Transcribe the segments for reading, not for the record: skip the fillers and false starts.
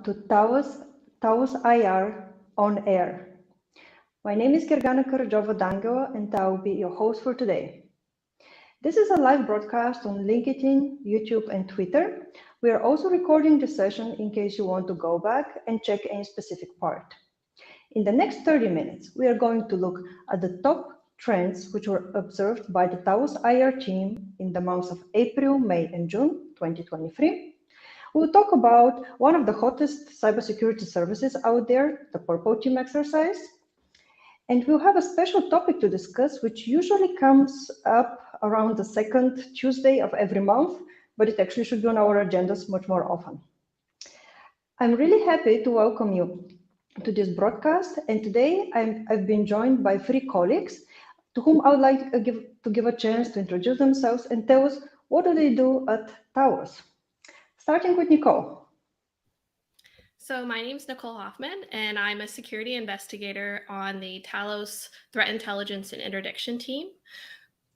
to Talos IR On Air. My name is Gergana Karajova-Dango and I will be your host for today. This is a live broadcast on LinkedIn, YouTube, and Twitter. We are also recording the session in case you want to go back and check any specific part. In the next 30 minutes, we are going to look at the top trends which were observed by the Talos IR team in the months of April, May, and June 2023. We'll talk about one of the hottest cybersecurity services out there, the Purple Team exercise. And we'll have a special topic to discuss, which usually comes up around the second Tuesday of every month, but it actually should be on our agendas much more often. I'm really happy to welcome you to this broadcast. And today I've been joined by 3 colleagues to whom I would like to give a chance to introduce themselves and tell us what do they do at Talos. Starting with Nicole. So my name is Nicole Hoffman, and I'm a security investigator on the Talos Threat Intelligence and Interdiction team.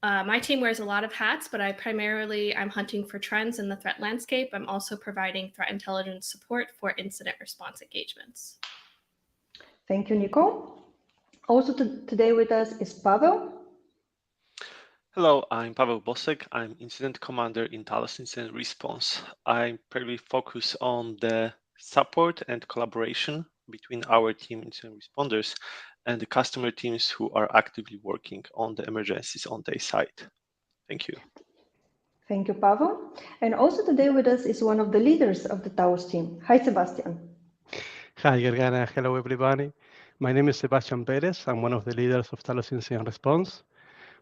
My team wears a lot of hats, but I'm hunting for trends in the threat landscape. I'm also providing threat intelligence support for incident response engagements. Thank you, Nicole. Also today with us is Pavel. Hello, I'm Pavel Bosek. I'm Incident Commander in Talos Incident Response. I primarily focus on the support and collaboration between our team incident responders and the customer teams who are actively working on the emergencies on their side. Thank you. Thank you, Pavel. And also today with us is one of the leaders of the Talos team. Hi, Sebastian. Hi, Gergana. Hello, everybody. My name is Sebastian Perez. I'm one of the leaders of Talos Incident Response.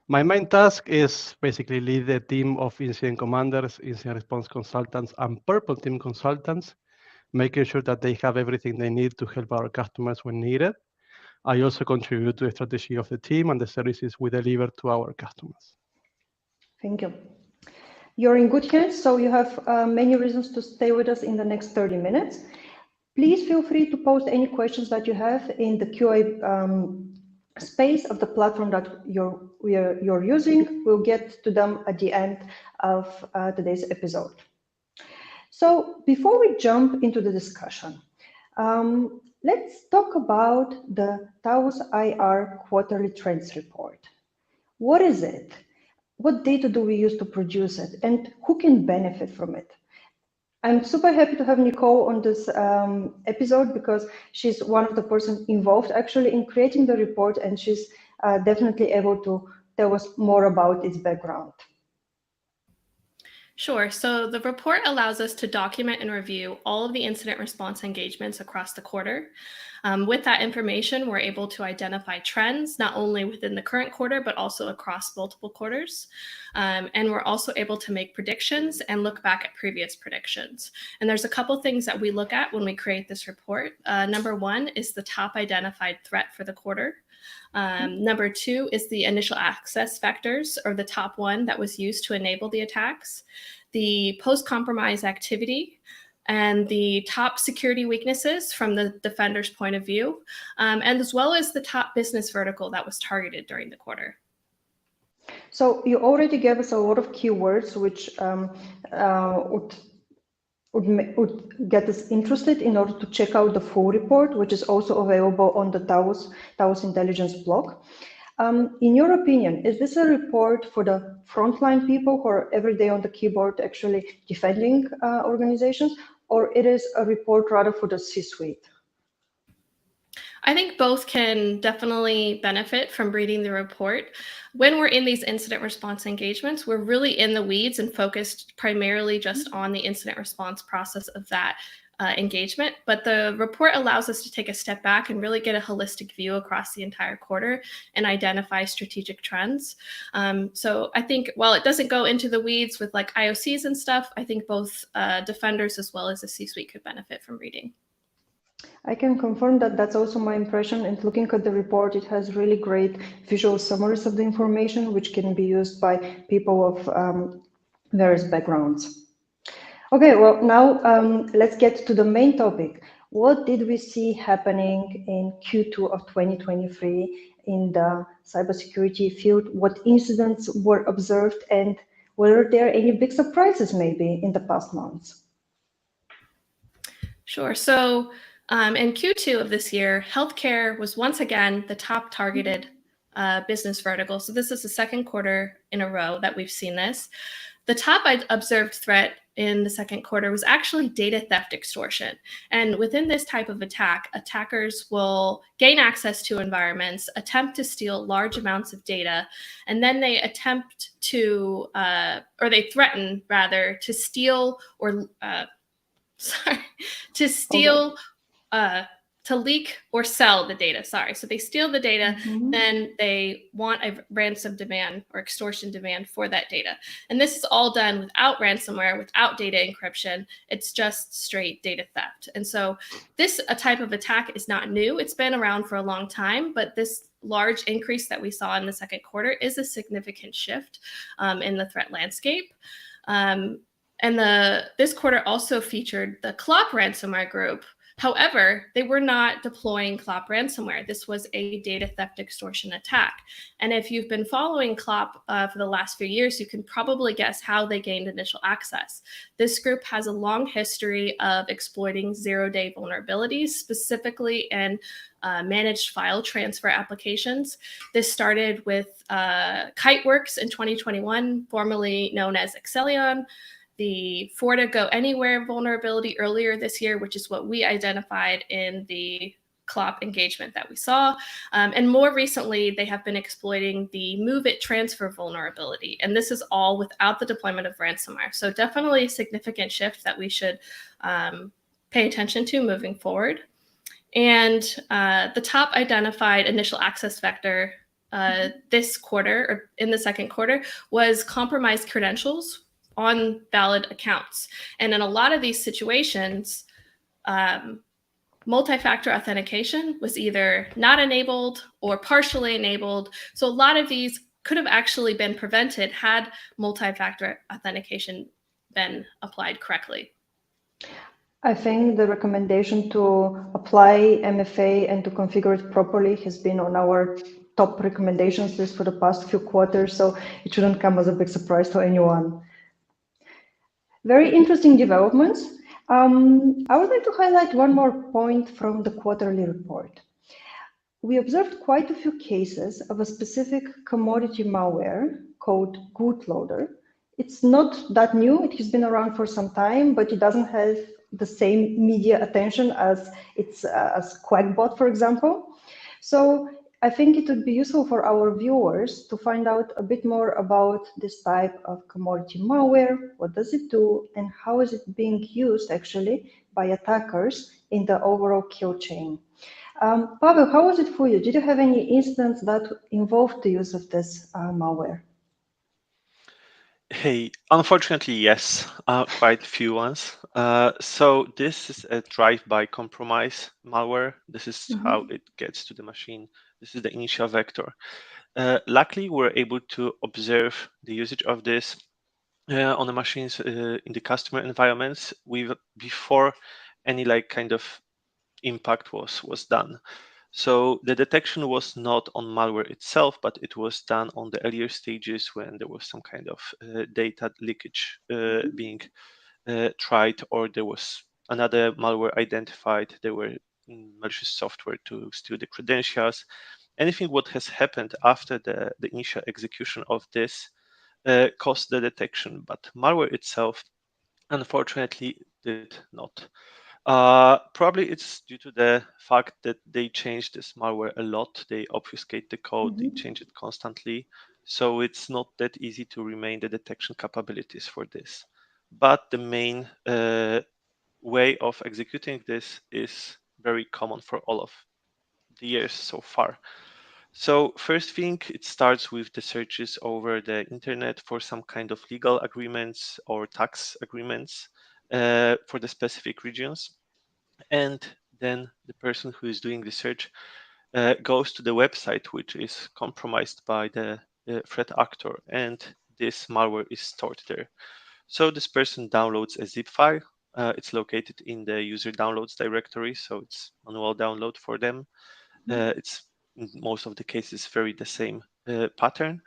My main task is basically lead the team of incident commanders, incident response consultants, and Purple Team consultants, making sure that they have everything they need to help our customers when needed. I also contribute to the strategy of the team and the services we deliver to our customers. Thank you. You're in good hands, so you have many reasons to stay with us in the next 30 minutes. Please feel free to post any questions that you have in the QA space of the platform that you're using. We'll get to them at the end of today's episode. So before we jump into the discussion, let's talk about the Talos IR Quarterly Trends Report. What is it? What data do we use to produce it? And who can benefit from it? I'm super happy to have Nicole on this episode because she's one of the persons involved actually in creating the report, and she's definitely able to tell us more about its background. Sure. So the report allows us to document and review all of the incident response engagements across the quarter. With that information, we're able to identify trends, not only within the current quarter, but also across multiple quarters. And we're also able to make predictions and look back at previous predictions. And there's a couple things that we look at when we create this report. Number 1 is the top identified threat for the quarter. Number 2 is the initial access vectors, or the top 1 that was used to enable the attacks, the post-compromise activity, and the top security weaknesses from the defender's point of view, and as well as the top business vertical that was targeted during the quarter. So you already gave us a lot of keywords which would get us interested in order to check out the full report, which is also available on the Talos Intelligence blog. In your opinion, is this a report for the frontline people who are every day on the keyboard actually defending organizations, or it is a report rather for the C-suite? I think both can definitely benefit from reading the report. When we're in these incident response engagements, we're really in the weeds and focused primarily just on the incident response process of that engagement. But the report allows us to take a step back and really get a holistic view across the entire quarter and identify strategic trends. So I think while it doesn't go into the weeds with like IOCs and stuff, I think both defenders as well as the C-suite could benefit from reading. I can confirm that that's also my impression, and looking at the report, it has really great visual summaries of the information, which can be used by people of various backgrounds. Okay, well, now let's get to the main topic. What did we see happening in Q2 of 2023 in the cybersecurity field? What incidents were observed, and were there any big surprises maybe in the past months? Sure. So in Q2 of this year, healthcare was once again the top targeted business vertical. So this is the second quarter in a row that we've seen this. The top observed threat in the second quarter was actually data theft extortion. And within this type of attack, attackers will gain access to environments, attempt to steal large amounts of data, and then they attempt to, or they threaten rather, to steal or to steal, to leak or sell the data. So they steal the data, then they want a ransom demand or extortion demand for that data. And this is all done without ransomware, without data encryption. It's just straight data theft. And so this type of attack is not new. It's been around for a long time, but this large increase that we saw in the second quarter is a significant shift in the threat landscape. And this quarter also featured the Clop ransomware group. However, they were not deploying Clop ransomware. This was a data theft extortion attack. And if you've been following Clop for the last few years, you can probably guess how they gained initial access. This group has a long history of exploiting zero-day vulnerabilities, specifically in managed file transfer applications. This started with Kiteworks in 2021, formerly known as Exfiltration, the Forta Go Anywhere vulnerability earlier this year, which is what we identified in the Clop engagement that we saw. And more recently, they have been exploiting the Move It transfer vulnerability. And this is all without the deployment of ransomware. So definitely a significant shift that we should pay attention to moving forward. And the top identified initial access vector this quarter, or in the second quarter, was compromised credentials on valid accounts. And in a lot of these situations, multi-factor authentication was either not enabled or partially enabled. So a lot of these could have actually been prevented had multi-factor authentication been applied correctly. I think the recommendation to apply MFA and to configure it properly has been on our top recommendations list for the past few quarters, so it shouldn't come as a big surprise to anyone. Very interesting developments. I would like to highlight one more point from the quarterly report. We observed quite a few cases of a specific commodity malware called bootloader. It's not that new. It has been around for some time, but it doesn't have the same media attention as Quackbot, for example. So I think it would be useful for our viewers to find out a bit more about this type of commodity malware. What does it do, and how is it being used actually by attackers in the overall kill chain? Pavel, how was it for you? Did you have any incidents that involved the use of this malware? Hey, unfortunately, yes, quite a few ones. So this is a Driveby Compromise malware. This is how it gets to the machine. This is the initial vector. Luckily, we're able to observe the usage of this on the machines in the customer environments before any kind of impact was done. So the detection was not on malware itself, but it was done on the earlier stages when there was some kind of data leakage being tried, or there was another malware identified. There were malicious software to steal the credentials. Anything what has happened after the initial execution of this caused the detection, but malware itself, unfortunately, did not. Probably it's due to the fact that they changed this malware a lot. They obfuscate the code, they change it constantly. So it's not that easy to remain the detection capabilities for this. But the main way of executing this is very common for all of the years so far. So first thing, it starts with the searches over the internet for some kind of legal agreements or tax agreements for the specific regions. And then the person who is doing the search goes to the website which is compromised by the threat actor, and this malware is stored there. So this person downloads a zip file. It's located in the user downloads directory, so it's manual download for them. It's in most of the cases very the same pattern.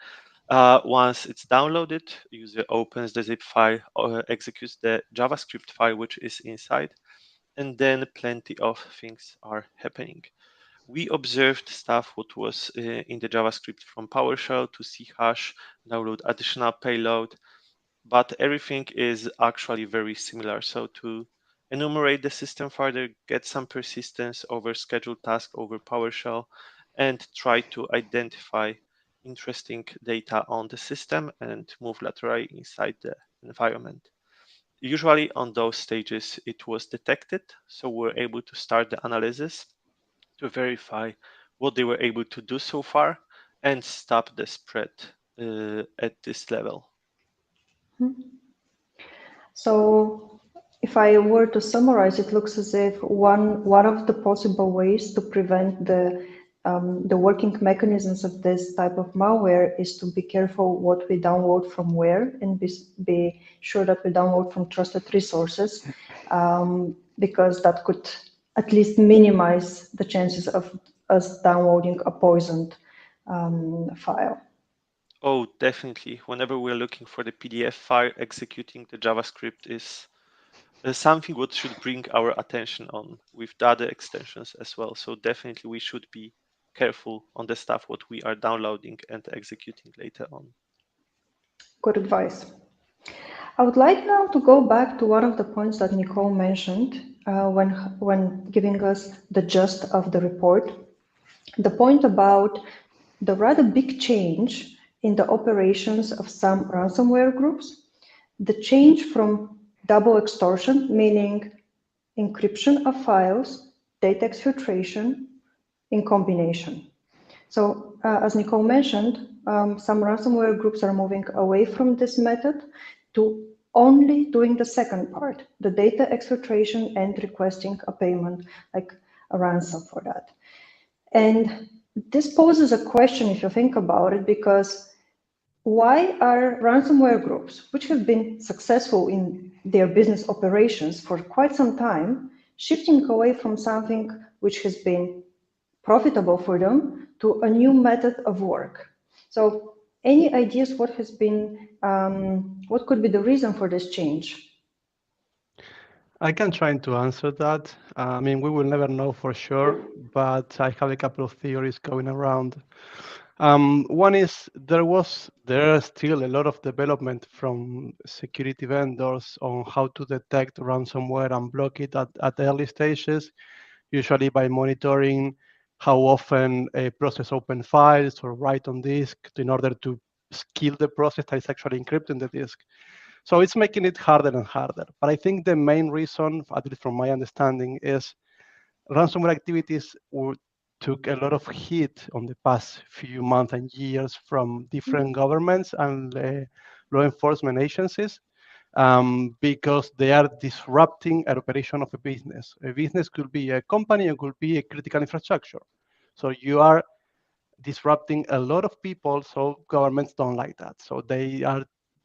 Once it's downloaded, user opens the zip file, executes the JavaScript file which is inside, and then plenty of things are happening. We observed stuff what was in the JavaScript from PowerShell to Chash, download additional payload, but everything is actually very similar. So to enumerate the system further, get some persistence over scheduled task over PowerShell, and try to identify interesting data on the system and move laterally inside the environment. Usually on those stages, it was detected, so we're able to start the analysis to verify what they were able to do so far and stop the spread at this level. So if I were to summarize, it looks as if one of the possible ways to prevent the working mechanisms of this type of malware is to be careful what we download from where, and be sure that we download from trusted resources, because that could at least minimize the chances of us downloading a poisoned file. Oh, definitely. Whenever we're looking for the PDF file, executing the JavaScript is something what should bring our attention on with the other extensions as well. So definitely we should be careful on the stuff what we are downloading and executing later on. Good advice. I would like now to go back to one of the points that Nicole mentioned when giving us the gist of the report. The point about the rather big change in the operations of some ransomware groups, the change from double extortion, meaning encryption of files, data exfiltration in combination. So as Nicole mentioned, some ransomware groups are moving away from this method to only doing the second part, the data exfiltration and requesting a payment, like a ransom for that. And this poses a question if you think about it, because why are ransomware groups, which have been successful in their business operations for quite some time, shifting away from something which has been profitable for them to a new method of work? So any ideas what has been, what could be the reason for this change? I can try to answer that. I mean, we will never know for sure, but I have a couple of theories going around. One is there is still a lot of development from security vendors on how to detect ransomware and block it at early stages, usually by monitoring how often a process open files or write on disk in order to kill the process that is actually encrypting the disk. So it's making it harder and harder. But I think the main reason, at least from my understanding, is ransomware activities took a lot of hit on the past few months and years from different governments and law enforcement agencies, because they are disrupting an operation of a business. A business could be a company, it could be a critical infrastructure. So you are disrupting a lot of people, so governments don't like that. So they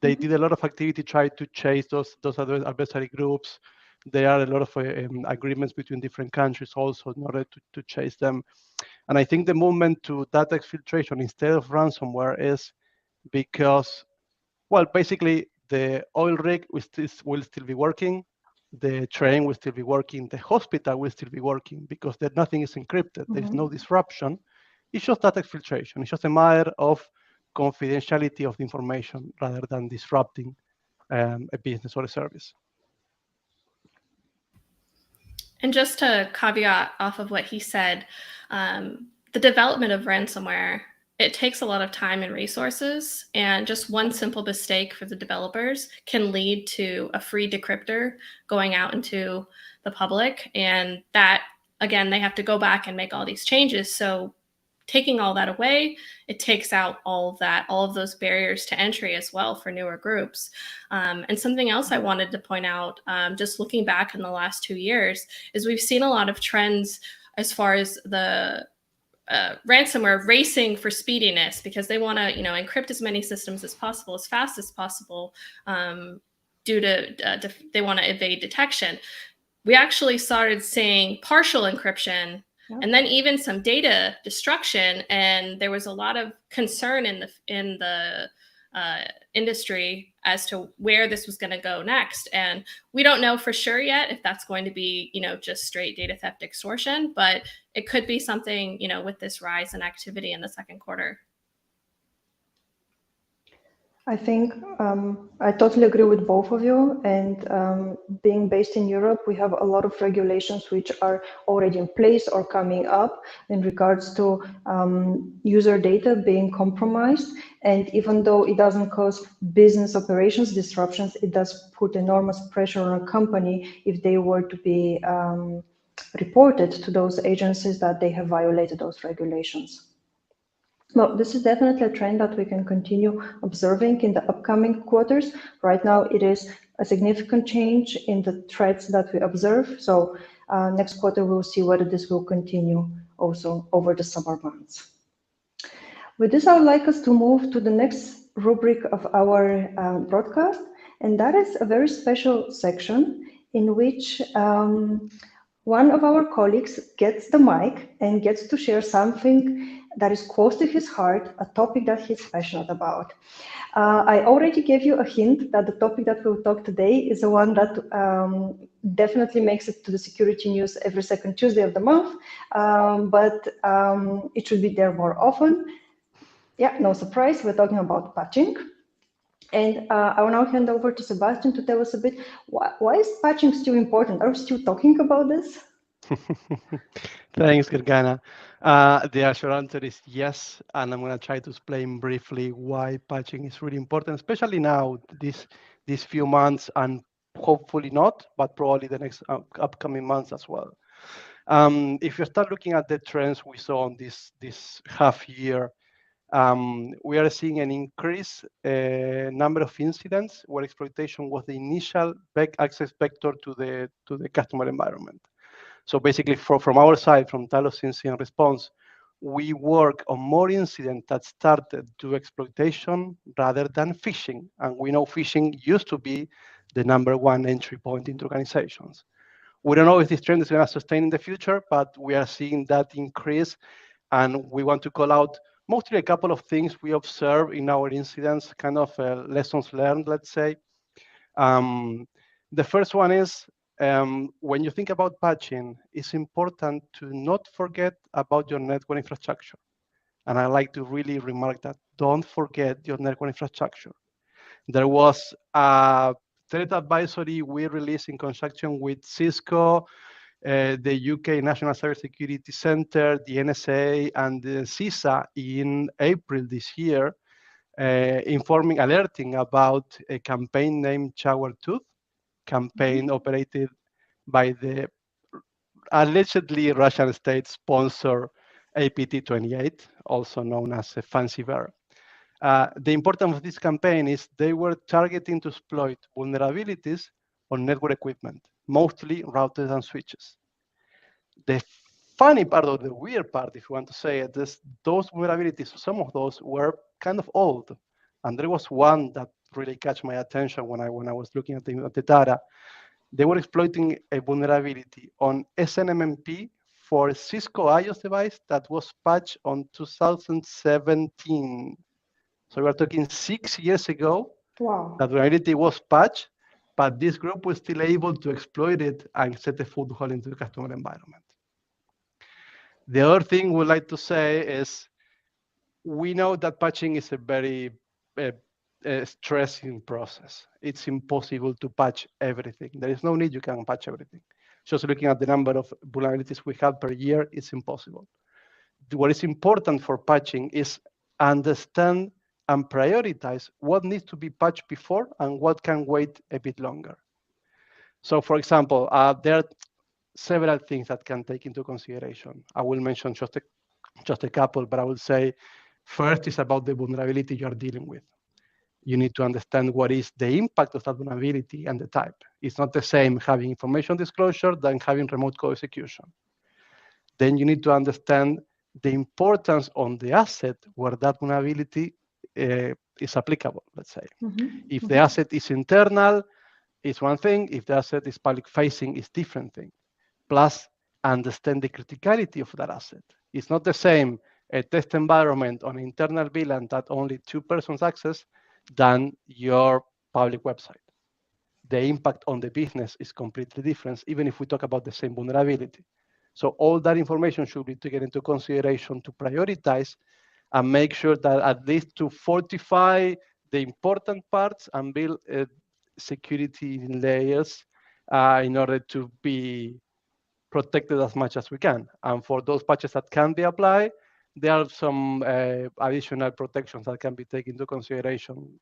did a lot of activity try to chase those adversary groups. There are a lot of agreements between different countries also in order to chase them. And I think the movement to data exfiltration instead of ransomware is because, well, basically the oil rig will still be working, the train will still be working, the hospital will still be working because nothing is encrypted. There is no disruption. It's just data exfiltration. It's just a matter of confidentiality of the information rather than disrupting a business or a service. And just to caveat off of what he said, the development of ransomware, it takes a lot of time and resources, and just one simple mistake for the developers can lead to a free decryptor going out into the public. And that, again, they have to go back and make all these changes. So taking all that away, it takes out all of those barriers to entry as well for newer groups. And something else I wanted to point out, just looking back in the last 2 years, is we've seen a lot of trends as far as the ransomware racing for speediness, because they want to, encrypt as many systems as possible, as fast as possible, due to they want to evade detection. We actually started seeing partial encryption, and then even some data destruction, and there was a lot of concern in the industry as to where this was going to go next. And we don't know for sure yet if that's going to be, just straight data theft extortion, but it could be something, with this rise in activity in the second quarter. I think I totally agree with both of you. And being based in Europe, we have a lot of regulations which are already in place or coming up in regards to user data being compromised. And even though it doesn't cause business operations disruptions, it does put enormous pressure on a company if they were to be reported to those agencies that they have violated those regulations. Well, this is definitely a trend that we can continue observing in the upcoming quarters. Right now, it is a significant change in the threats that we observe. So next quarter, we'll see whether this will continue also over the summer months. With this, I would like us to move to the next rubric of our broadcast, and that is a very special section in which one of our colleagues gets the mic and gets to share something that is close to his heart, a topic that he's passionate about. I already gave you a hint that the topic that we'll talk today is the one that definitely makes it to the security news every second Tuesday of the month, but it should be there more often. Yeah, no surprise, we're talking about patching. And I will now hand over to Sebastian to tell us a bit, why is patching still important? Are we still talking about this? Thanks, Gergana. The short answer is yes, and I'm going to try to explain briefly why patching is really important, especially now, these few months, and hopefully not, but probably the next upcoming months as well. If you start looking at the trends we saw on this half year, we are seeing an increased number of incidents where exploitation was the initial access vector to the customer environment. So basically, from our side, from Talos Incident Response, we work on more incidents that started to exploitation rather than phishing. And we know phishing used to be the #1 entry point into organizations. We don't know if this trend is going to sustain in the future, but we are seeing that increase. And we want to call out mostly a couple of things we observe in our incidents, kind of lessons learned, let's say. The first one is, when you think about patching, it's important to not forget about your network infrastructure. And I like to really remark that. Don't forget your network infrastructure. There was a threat advisory we released in conjunction with Cisco, the UK National Cybersecurity Center, the NSA, and the CISA in April this year, alerting about a campaign named Tooth campaign operated by the allegedly Russian state sponsor APT28, also known as a Fancy Bear. The importance of this campaign is they were targeting to exploit vulnerabilities on network equipment, mostly routers and switches. The funny part, or the weird part, if you want to say it, is those vulnerabilities, some of those were kind of old. And there was one that really caught my attention when I was looking at the data. They were exploiting a vulnerability on SNMP for a Cisco iOS device that was patched on 2017. So we are talking 6 years ago. Wow. That vulnerability was patched, but this group was still able to exploit it and set a foothold into the customer environment. The other thing we'd like to say is, we know that patching is a very stressing process. It's impossible to patch everything. There is no need you can patch everything. Just looking at the number of vulnerabilities we have per year, it's impossible. What is important for patching is understand and prioritize what needs to be patched before and what can wait a bit longer. So for example, there are several things that can take into consideration. I will mention just a couple, but I will say first is about the vulnerability you are dealing with. You need to understand what is the impact of that vulnerability and the type. It's not the same having information disclosure than having remote code execution. Then you need to understand the importance on the asset where that vulnerability is applicable, let's say. If the asset is internal, it's one thing. If the asset is public facing, it's different thing. Plus, understand the criticality of that asset. It's not the same a test environment on internal VLAN that only 2 persons access than your public website. The impact on the business is completely different, even if we talk about the same vulnerability. So all that information should be taken into consideration to prioritize and make sure that at least to fortify the important parts and build security layers in order to be protected as much as we can. And for those patches that can be applied, there are some additional protections that can be taken into consideration,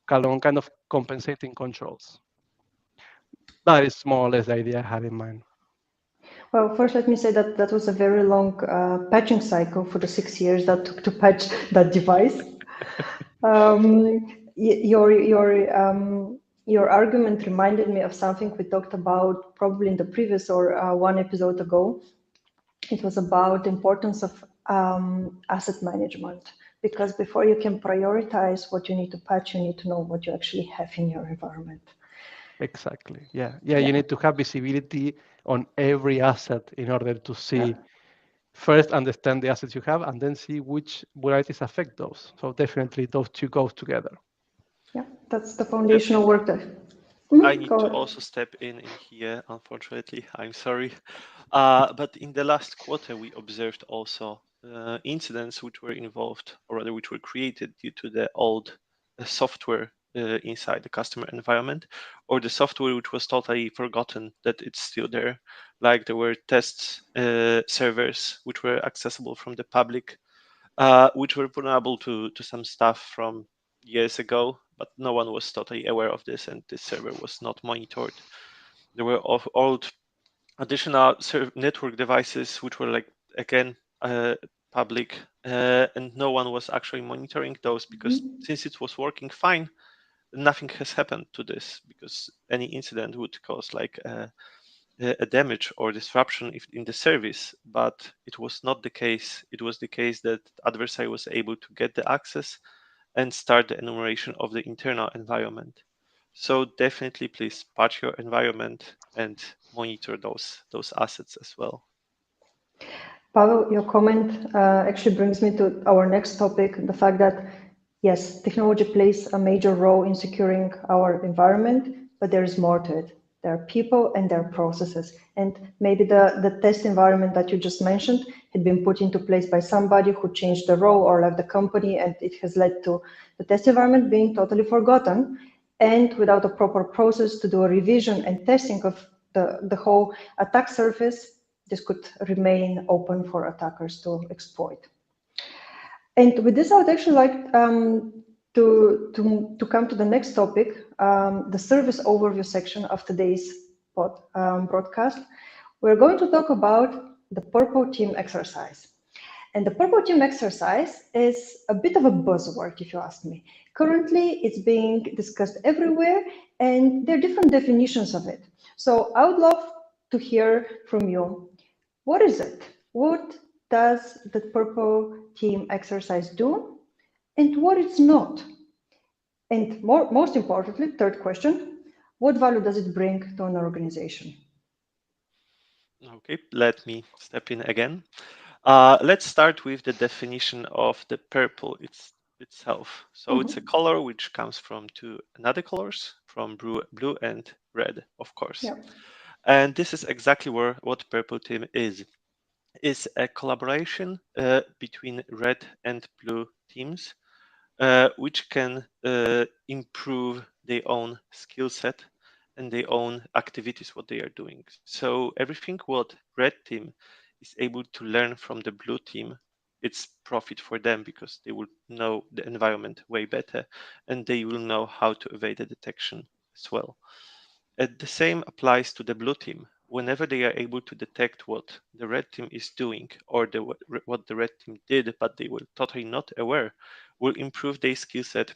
kind of compensating controls. That is more or less the idea I had in mind. Well, first, let me say that that was a very long patching cycle for the 6 years that took to patch that device. Your argument reminded me of something we talked about probably in the previous or one episode ago. It was about the importance of asset management, because before you can prioritize what you need to patch, you need to know what you actually have in your environment. Exactly. Yeah. You need to have visibility on every asset in order to see, first understand the assets you have, and then see which varieties affect those. So definitely those two go together. Yeah, that's the foundational work there. I need to also step in here, unfortunately. I'm sorry. But in the last quarter, we observed also incidents which were involved, or rather which were created due to the old software inside the customer environment, or the software which was totally forgotten that it's still there. Like there were test servers which were accessible from the public, which were vulnerable to some stuff from years ago, but no one was totally aware of this, and this server was not monitored. There were old additional network devices which were like, again, public, and no one was actually monitoring those, because since it was working fine, nothing has happened to this, because any incident would cause like a damage or disruption in the service, but it was not the case. It was the case that the adversary was able to get the access and start the enumeration of the internal environment. So definitely please patch your environment and monitor those assets as well. Pavel, your comment actually brings me to our next topic, the fact that, yes, technology plays a major role in securing our environment, but there is more to it. There are people and there are processes. And maybe the test environment that you just mentioned had been put into place by somebody who changed the role or left the company, and it has led to the test environment being totally forgotten, and without a proper process to do a revision and testing of the whole attack surface, this could remain open for attackers to exploit. And with this, I would actually like to come to the next topic, the service overview section of today's broadcast. We're going to talk about the Purple Team exercise. And the Purple Team exercise is a bit of a buzzword, if you ask me. Currently, it's being discussed everywhere, and there are different definitions of it. So I would love to hear from you. What is it? What does the Purple Team exercise do, and what it's not? And most importantly, third question, what value does it bring to an organization? Okay, let me step in again. Let's start with the definition of the purple itself. So it's a color which comes from two another colors, from blue and red, of course. Yeah. And this is exactly what Purple Team is a collaboration between red and blue teams, which can improve their own skill set and their own activities, what they are doing. So everything what red team is able to learn from the blue team, it's profit for them, because they will know the environment way better, and they will know how to evade the detection as well. The same applies to the blue team. Whenever they are able to detect what the red team is doing, or what the red team did, but they were totally not aware, will improve their skill set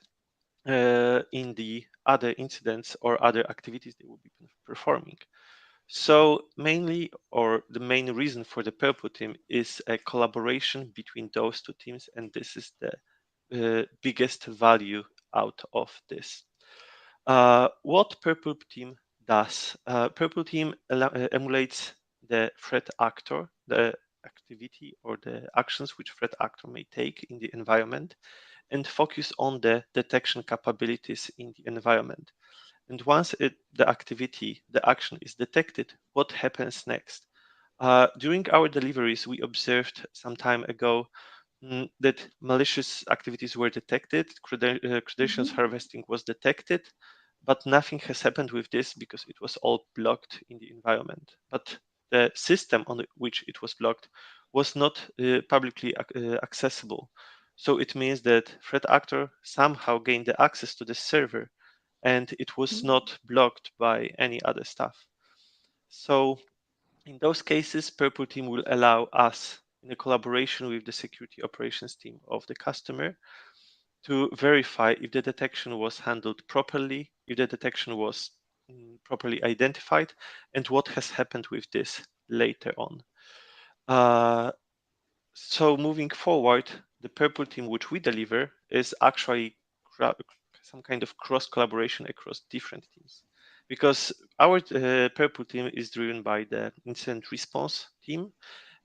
in the other incidents or other activities they will be performing. So mainly, or the main reason for the purple team is a collaboration between those two teams, and this is the biggest value out of this. What Purple Team does. Purple Team emulates the threat actor, the activity or the actions which threat actor may take in the environment, and focus on the detection capabilities in the environment. And once the activity, the action is detected, what happens next? During our deliveries, we observed some time ago that malicious activities were detected, credentials harvesting was detected, but nothing has happened with this because it was all blocked in the environment. But the system on which it was blocked was not publicly accessible. So it means that threat actor somehow gained the access to the server and it was not blocked by any other stuff. So in those cases, Purple Team will allow us, in a collaboration with the security operations team of the customer, to verify if the detection was handled properly, if the detection was properly identified, and what has happened with this later on. So moving forward, the Purple Team which we deliver is actually some kind of cross collaboration across different teams, because our Purple Team is driven by the incident response team,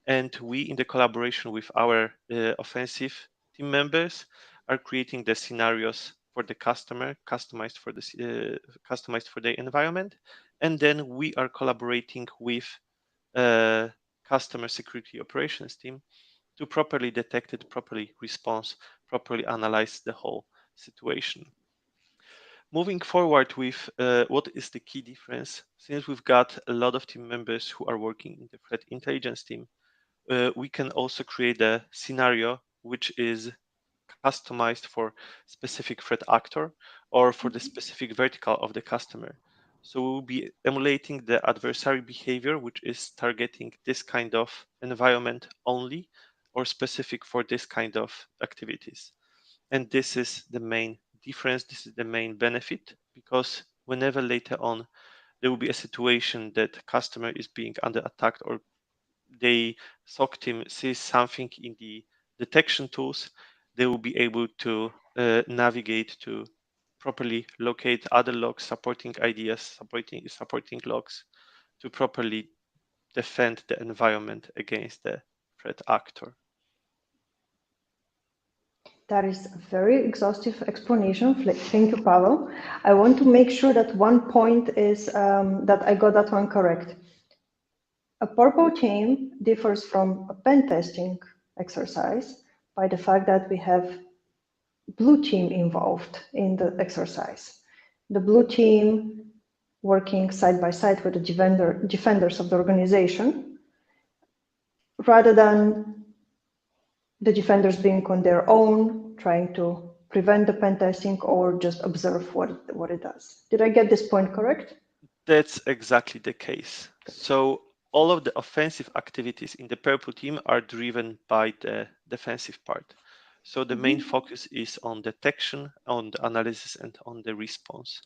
and we, in the collaboration with our offensive team members, are creating the scenarios for the customer, customized for the environment, and then we are collaborating with customer security operations team to properly detect it, properly respond, properly analyze the whole situation. Moving forward with what is the key difference, since we've got a lot of team members who are working in the threat intelligence team, we can also create a scenario which is customized for specific threat actor or for the specific vertical of the customer. So we'll be emulating the adversary behavior, which is targeting this kind of environment only or specific for this kind of activities. And this is the main difference. This is the main benefit, because whenever later on there will be a situation that customer is being under attack or the SOC team sees something in the detection tools, they will be able to navigate to properly locate other logs, supporting ideas, supporting logs to properly defend the environment against the threat actor. That is a very exhaustive explanation. Thank you, Pavel. I want to make sure that one point is that I got that one correct. A purple team differs from a pen testing exercise by the fact that we have blue team involved in the exercise. The blue team working side by side with the defenders of the organization, rather than the defenders being on their own, trying to prevent the pen testing or just observe what it does. Did I get this point correct? That's exactly the case. So all of the offensive activities in the purple team are driven by the defensive part. So the main focus is on detection, on the analysis, and on the response.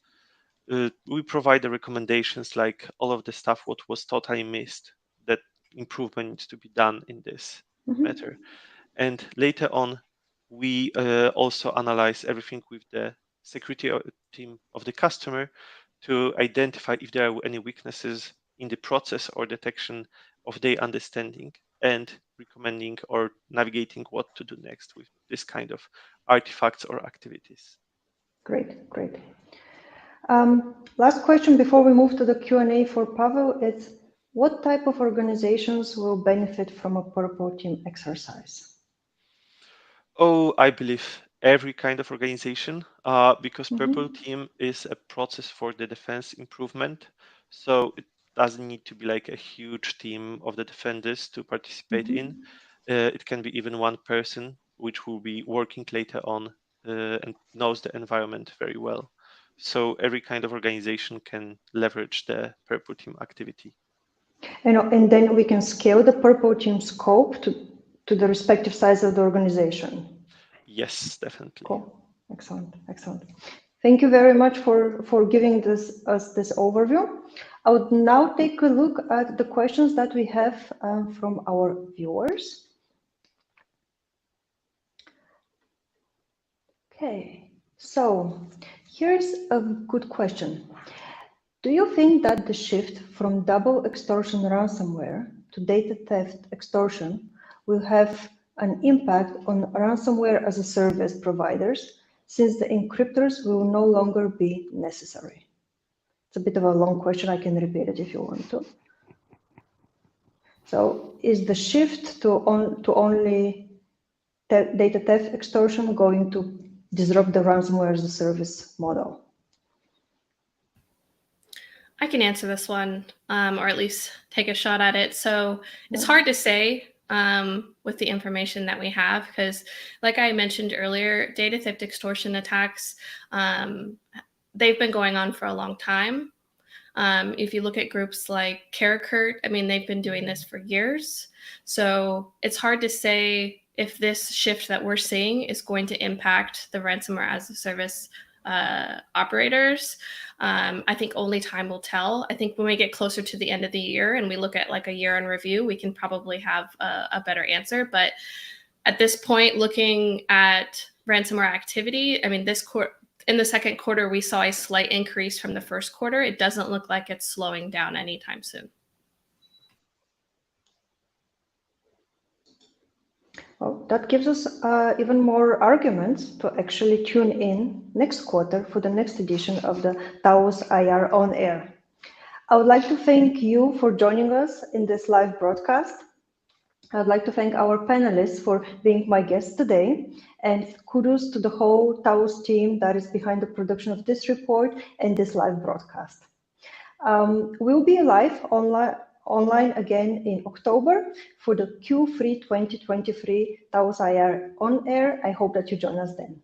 We provide the recommendations like all of the stuff what was totally missed, that improvement needs to be done in this matter. And later on, we also analyze everything with the security team of the customer to identify if there are any weaknesses in the process or detection of their understanding and recommending or navigating what to do next with this kind of artifacts or activities. Great, great. Last question before we move to the Q&A for Pavel is, what type of organizations will benefit from a purple team exercise? Oh, I believe every kind of organization, because Purple Team is a process for the defense improvement. So it doesn't need to be like a huge team of the defenders to participate in. It can be even one person, which will be working later on and knows the environment very well. So every kind of organization can leverage the Purple Team activity. And then we can scale the purple team scope to the respective size of the organization. Yes, definitely. Cool. Excellent. Excellent. Thank you very much for giving us this overview. I would now take a look at the questions that we have from our viewers. Okay, so here's a good question. Do you think that the shift from double extortion ransomware to data theft extortion will have an impact on ransomware as a service providers, since the encryptors will no longer be necessary? It's a bit of a long question. I can repeat it if you want to. So is the shift to only data theft extortion going to disrupt the ransomware as a service model? I can answer this one, or at least take a shot at it. So it's hard to say with the information that we have, because like I mentioned earlier, data theft extortion attacks, they've been going on for a long time. If you look at groups like Karakurt, I mean, they've been doing this for years. So it's hard to say if this shift that we're seeing is going to impact the ransomware as a service operators. I think only time will tell. I think when we get closer to the end of the year and we look at like a year in review, we can probably have a better answer. But at this point, looking at ransomware activity, I mean, in the second quarter, we saw a slight increase from the first quarter. It doesn't look like it's slowing down anytime soon. Well, that gives us even more arguments to actually tune in next quarter for the next edition of the Talos IR On Air. I would like to thank you for joining us in this live broadcast. I'd like to thank our panelists for being my guests today, and kudos to the whole Talos team that is behind the production of this report and this live broadcast. We'll be live online again in October for the Q3 2023 Talos IR On Air. I hope that you join us then.